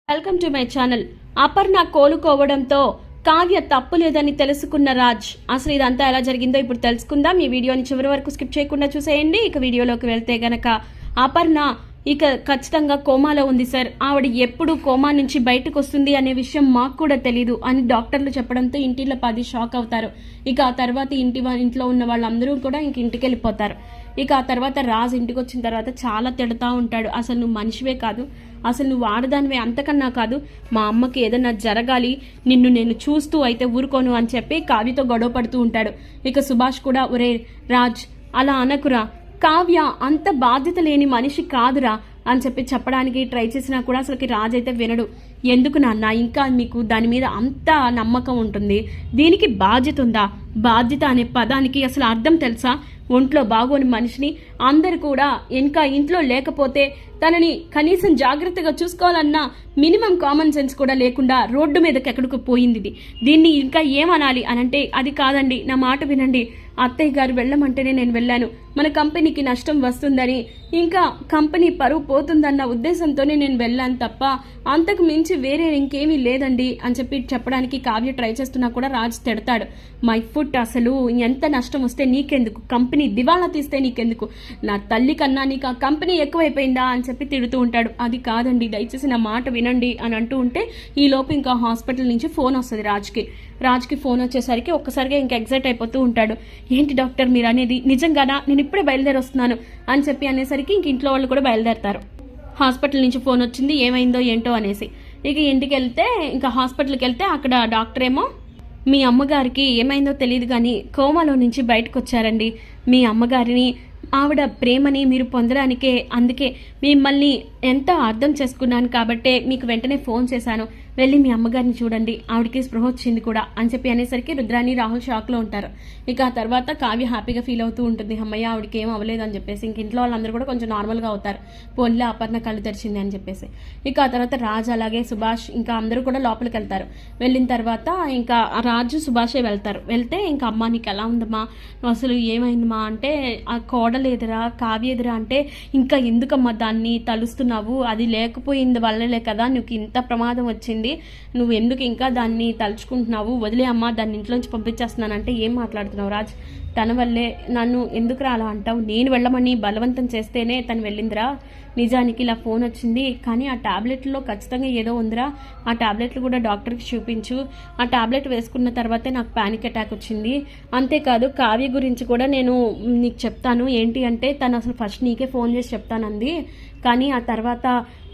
Welcome to my channel. Aparna కోలుకోవడంతో కావ్య తప్పు లేదని తెలుసుకున్న రాజ్. అసలు ఇదంతా ఎలా జరిగిందో ఇప్పుడు తెలుసుకుందాం. ఈ వీడియోని చివరి వరకు స్కిప్ చేయకుండా చూసేయండి. ఇక వీడియోలోకి వెళ్తే గనక అపర్ణ ఇక ఖచ్చితంగా కోమాలో ఉంది సార్. ఆవిడ ఎప్పుడు కోమా నుంచి బయటకు వస్తుంది అనే విషయం మాకు కూడా తెలీదు అని డాక్టర్లు చెప్పడంతో ఇంటిలో 10 షాక్ అవుతారు. ఇక ఆ తర్వాత ఇంట్లో ఉన్న వాళ్ళందరూ కూడా ఇంటికి వెళ్ళిపోతారు. ఇక ఆ తర్వాత రాజు ఇంటికి వచ్చిన తర్వాత చాలా తిడతా ఉంటాడు. అసలు నువ్వు మనిషివే కాదు, అసలు నువ్వు ఆడదానివే, అంతకన్నా కాదు, మా అమ్మకి ఏదన్నా జరగాలి, నిన్ను నేను చూస్తూ అయితే ఊరుకోను అని చెప్పి కావ్యతో గొడవ పడుతూ ఉంటాడు. ఇక సుభాష్ కూడా ఒరే రాజ్ అలా అనకురా, కావ్య అంత బాధ్యత లేని మనిషి కాదురా అని చెప్పి చెప్పడానికి ట్రై చేసినా కూడా అసలుకి రాజ్ అయితే వినడు. ఎందుకు నాన్న ఇంకా మీకు దాని మీద అంత నమ్మకం ఉంటుంది, దీనికి బాధ్యత ఉందా? బాధ్యత అనే పదానికి అసలు అర్థం తెలుసా? ఒంట్లో బాగోని మనిషిని అందరు కూడా ఇంకా ఇంట్లో లేకపోతే తనని కనీసం జాగ్రత్తగా చూసుకోవాలన్న మినిమం కామన్ సెన్స్ కూడా లేకుండా రోడ్డు మీదకి ఎక్కడికి పోయింది. దీన్ని ఇంకా ఏమనాలి అని అంటే, అది కాదండి, నా మాట వినండి, అత్తయ్య గారు వెళ్ళమంటేనే నేను వెళ్ళాను, మన కంపెనీకి నష్టం వస్తుందని, ఇంకా కంపెనీ పరువు పోతుందన్న ఉద్దేశంతోనే నేను వెళ్ళాను తప్ప అంతకు మించి వేరే ఇంకేమీ లేదండి అని చెప్పి చెప్పడానికి కావ్య ట్రై చేస్తున్నా కూడా రాజ్ తిడతాడు. మై ఫుట్, అసలు ఎంత నష్టం వస్తే నీకెందుకు, కంపెనీ దివాళా తీస్తే నీకెందుకు, నా తల్లి కన్నా నీకు ఆ కంపెనీ ఎక్కువైపోయిందా అని చెప్పి తిడుతూ ఉంటాడు. అది కాదండి, దయచేసి నా మాట వినండి అని అంటూ ఉంటే ఈ లోపు ఇంకా హాస్పిటల్ నుంచి ఫోన్ వస్తుంది రాజ్కి ఫోన్ వచ్చేసరికి ఒక్కసారిగా ఇంకా ఎగ్జైట్ అయిపోతూ ఉంటాడు. ఏంటి డాక్టర్ మీరు అనేది నిజంగానా, నేను ఇప్పుడే బయలుదేరి వస్తున్నాను అని చెప్పి అనేసరికి ఇంక ఇంట్లో వాళ్ళు కూడా బయలుదేరతారు. హాస్పిటల్ నుంచి ఫోన్ వచ్చింది, ఏమైందో ఏంటో అనేసి. ఇక ఇంటికి వెళ్తే ఇంకా హాస్పిటల్కి వెళ్తే అక్కడ డాక్టర్ ఏమో, మీ అమ్మగారికి ఏమైందో తెలియదు కానీ కోమాలో నుంచి బయటకు వచ్చారండి, మీ అమ్మగారిని ఆవిడ ప్రేమని మీరు పొందడానికే, అందుకే మిమ్మల్ని ఎంతో అర్థం చేసుకున్నాను కాబట్టే మీకు వెంటనే ఫోన్ చేశాను, వెళ్ళి మీ అమ్మగారిని చూడండి, ఆవిడకి స్పృహ వచ్చింది కూడా అని చెప్పి అనేసరికి రుద్రాని రాహుల్ షాక్లో ఉంటారు. ఇక ఆ తర్వాత కావ్య హ్యాపీగా ఫీల్ అవుతూ ఉంటుంది, అమ్మయ్య ఆవిడకి ఏం అవ్వలేదు అని చెప్పేసి. ఇంక ఇంట్లో వాళ్ళందరూ కూడా కొంచెం నార్మల్గా అవుతారు, పోన్లే అపర్ణ కళ్ళు తెరిచింది అని చెప్పేసి. ఇక ఆ తర్వాత రాజు అలాగే సుభాష్ ఇంకా అందరూ కూడా లోపలికి వెళ్తారు. వెళ్ళిన తర్వాత ఇంకా రాజు సుభాషే వెళ్తారు. వెళ్తే ఇంకా అమ్మ నీకు ఎలా ఉందమ్మా, అసలు ఏమైందమ్మా అంటే, ఆ కోడలు ఎదురా కావ్య ఎదురా అంటే, ఇంకా ఎందుకమ్మా దాన్ని తలుస్తున్నావు, అది లేకపోయింది వల్లలే కదా నీకు ఇంత ప్రమాదం వచ్చింది, నువ్వు ఎందుకు ఇంకా దాన్ని తలుచుకుంటున్నావు, వదిలే అమ్మా, దాన్ని ఇంట్లోంచి పంపించేస్తున్నానంటే ఏం మాట్లాడుతున్నావు రాజ్, తన వల్లే, నన్ను ఎందుకు అలా అంటావు, నేను వెళ్ళమని బలవంతం చేస్తేనే తను వెళ్ళిందిరా, నిజానికి ఇలా ఫోన్ వచ్చింది కానీ ఆ టాబ్లెట్లో ఖచ్చితంగా ఏదో ఉందిరా, ఆ టాబ్లెట్లు కూడా డాక్టర్కి చూపించు, ఆ టాబ్లెట్ వేసుకున్న తర్వాతే నాకు పానిక్ అటాక్ వచ్చింది, అంతేకాదు కావ్య గురించి కూడా నేను నీకు చెప్తాను, ఏంటి అంటే తను అసలు ఫస్ట్ నీకే ఫోన్ చేసి చెప్తానంది, కానీ ఆ తర్వాత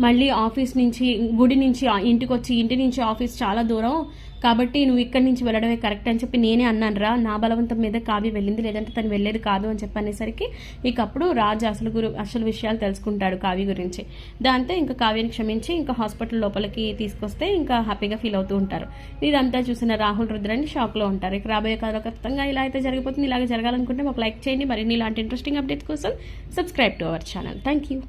మళ్ళీ ఆఫీస్ నుంచి గుడి నుంచి ఇంటికి వచ్చి ఇంటి నుంచి ఆఫీస్ చాలా దూరం కాబట్టి నువ్వు ఇక్కడి నుంచి వెళ్ళడమే కరెక్ట్ అని చెప్పి నేనే అన్నాను రా, నా బలవంతం మీద కావ్య వెళ్ళింది, లేదంటే తను వెళ్ళేది కాదు అని చెప్పి అనేసరికి ఇక అప్పుడు రాజు అసలు విషయాలు తెలుసుకుంటాడు కావ్య గురించి. దాంతో ఇంకా కావ్యని క్షమించి ఇంకా హాస్పిటల్ లోపలికి తీసుకొస్తే ఇంకా హ్యాపీగా ఫీల్ అవుతూ ఉంటారు. ఇదంతా చూసిన రాహుల్ రుద్రాని షాక్లో ఉంటారు. ఇక రాబోయే కాలంలో ఖచ్చితంగా ఇలా అయితే జరిగిపోతుంది. ఇలాగే జరగాలనుకుంటే మాకు లైక్ చేయండి. మరిన్ని ఇలాంటి ఇంట్రెస్టింగ్ అప్డేట్స్ కోసం subscribe to our channel. Thank you.